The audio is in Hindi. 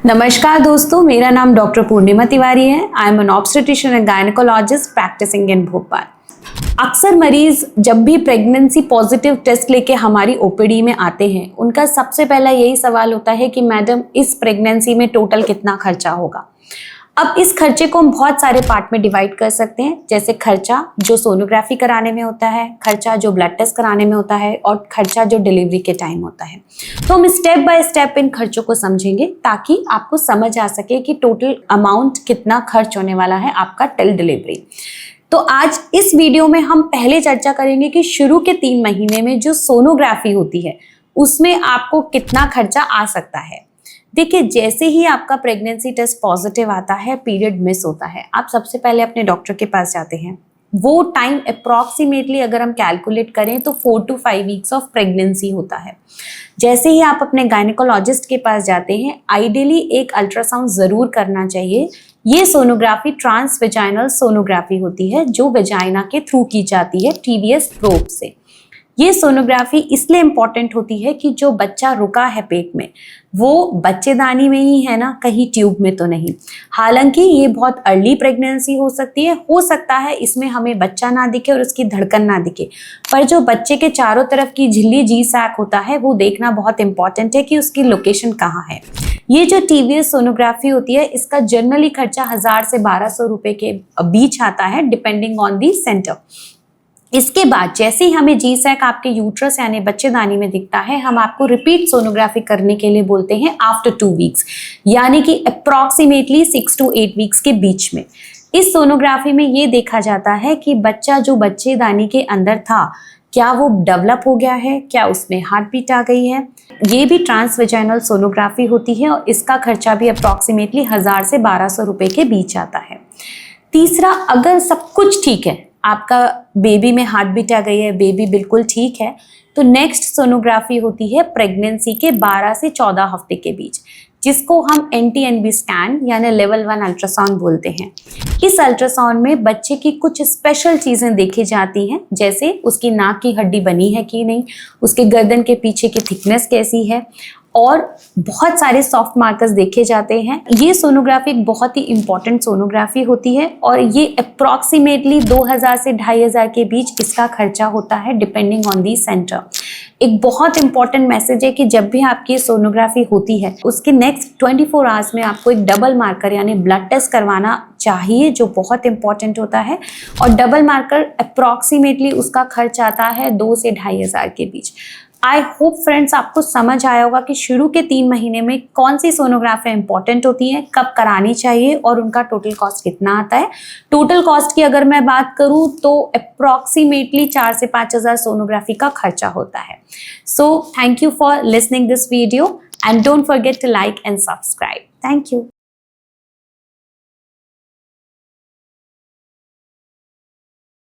नमस्कार दोस्तों, मेरा नाम डॉक्टर पूर्णिमा तिवारी है। I am an obstetrician and gynaecologist practising in Bhopal. अक्सर मरीज जब भी प्रेगनेंसी पॉजिटिव टेस्ट लेके हमारी ओपीडी में आते हैं, उनका सबसे पहला यही सवाल होता है कि मैडम इस प्रेगनेंसी में टोटल कितना खर्चा होगा। अब इस खर्चे को हम बहुत सारे पार्ट में डिवाइड कर सकते हैं, जैसे खर्चा जो सोनोग्राफी कराने में होता है, खर्चा जो ब्लड टेस्ट कराने में होता है और खर्चा जो डिलीवरी के टाइम होता है। तो हम स्टेप बाय स्टेप इन खर्चों को समझेंगे ताकि आपको समझ आ सके कि टोटल अमाउंट कितना खर्च होने वाला है आपका टिल डिलीवरी। तो आज इस वीडियो में हम पहले चर्चा करेंगे कि शुरू के 3 महीने में जो सोनोग्राफी होती है उसमें आपको कितना खर्चा आ सकता है। देखिए, जैसे ही आपका प्रेगनेंसी टेस्ट पॉजिटिव आता है, पीरियड मिस होता है, आप सबसे पहले अपने डॉक्टर के पास जाते हैं। वो टाइम अप्रॉक्सीमेटली अगर हम कैलकुलेट करें तो 4 to 5 वीक्स ऑफ प्रेगनेंसी होता है। जैसे ही आप अपने गायनेकोलॉजिस्ट के पास जाते हैं, आइडियली एक अल्ट्रासाउंड ज़रूर करना चाहिए। ये सोनोग्राफी ट्रांसवेजाइनल सोनोग्राफी होती है जो वेजाइना के थ्रू की जाती है टीवीएस प्रोब से। ये सोनोग्राफी इसलिए इम्पॉर्टेंट होती है कि जो बच्चा रुका है पेट में वो बच्चेदानी में ही है ना, कहीं ट्यूब में तो नहीं। हालांकि ये बहुत अर्ली प्रेगनेंसी हो सकती है, हो सकता है इसमें हमें बच्चा ना दिखे और उसकी धड़कन ना दिखे, पर जो बच्चे के चारों तरफ की झिल्ली जी सैक होता है वो देखना बहुत इंपॉर्टेंट है कि उसकी लोकेशन कहाँ है। ये जो टीवीएस सोनोग्राफी होती है इसका जनरली खर्चा 1000 से 1200 रुपए के बीच आता है, डिपेंडिंग ऑन दी सेंटर। इसके बाद जैसे ही हमें जी सैक आपके यूट्रस यानी बच्चेदानी में दिखता है, हम आपको रिपीट सोनोग्राफी करने के लिए बोलते हैं आफ्टर 2 वीक्स, यानी कि अप्रॉक्सीमेटली 6 to 8 वीक्स के बीच में। इस सोनोग्राफी में ये देखा जाता है कि बच्चा जो बच्चेदानी के अंदर था क्या वो डेवलप हो गया है, क्या उसमें हार्ट बीट आ गई है। ये भी ट्रांसवेजाइनल सोनोग्राफी होती है और इसका खर्चा भी अप्रॉक्सीमेटली 1000 से 1200 रुपए के बीच आता है। तीसरा, अगर सब कुछ ठीक है, आपका बेबी में हार्ट बीट आ गई है, बेबी बिल्कुल ठीक है, तो नेक्स्ट सोनोग्राफी होती है प्रेगनेंसी के 12 से 14 हफ्ते के बीच, जिसको हम NT-NB स्कैन यानी लेवल 1 अल्ट्रासाउंड बोलते हैं। इस अल्ट्रासाउंड में बच्चे की कुछ स्पेशल चीज़ें देखी जाती हैं, जैसे उसकी नाक की हड्डी बनी है कि नहीं, उसके गर्दन के पीछे की थिकनेस कैसी है, और बहुत सारे सॉफ्ट मार्कर्स देखे जाते हैं। ये सोनोग्राफी एक बहुत ही इंपॉर्टेंट सोनोग्राफी होती है और ये अप्रॉक्सीमेटली 2000 से 2500 के बीच इसका खर्चा होता है, डिपेंडिंग ऑन दी सेंटर। एक बहुत इंपॉर्टेंट मैसेज है कि जब भी आपकी सोनोग्राफी होती है उसके नेक्स्ट 24 आवर्स में आपको एक डबल मार्कर यानी ब्लड टेस्ट करवाना चाहिए, जो बहुत इंपॉर्टेंट होता है। और डबल मार्कर अप्रॉक्सीमेटली उसका खर्च आता है 2 से 2500 के बीच। आई होप फ्रेंड्स आपको समझ आया होगा कि शुरू के 3 महीने में कौन सी सोनोग्राफी इंपॉर्टेंट होती है, कब करानी चाहिए और उनका टोटल कॉस्ट कितना आता है। टोटल कॉस्ट की अगर मैं बात करूं तो अप्रॉक्सीमेटली 4 से 5000 सोनोग्राफी का खर्चा होता है। So thank you for listening this video and don't forget to like and subscribe. Thank you.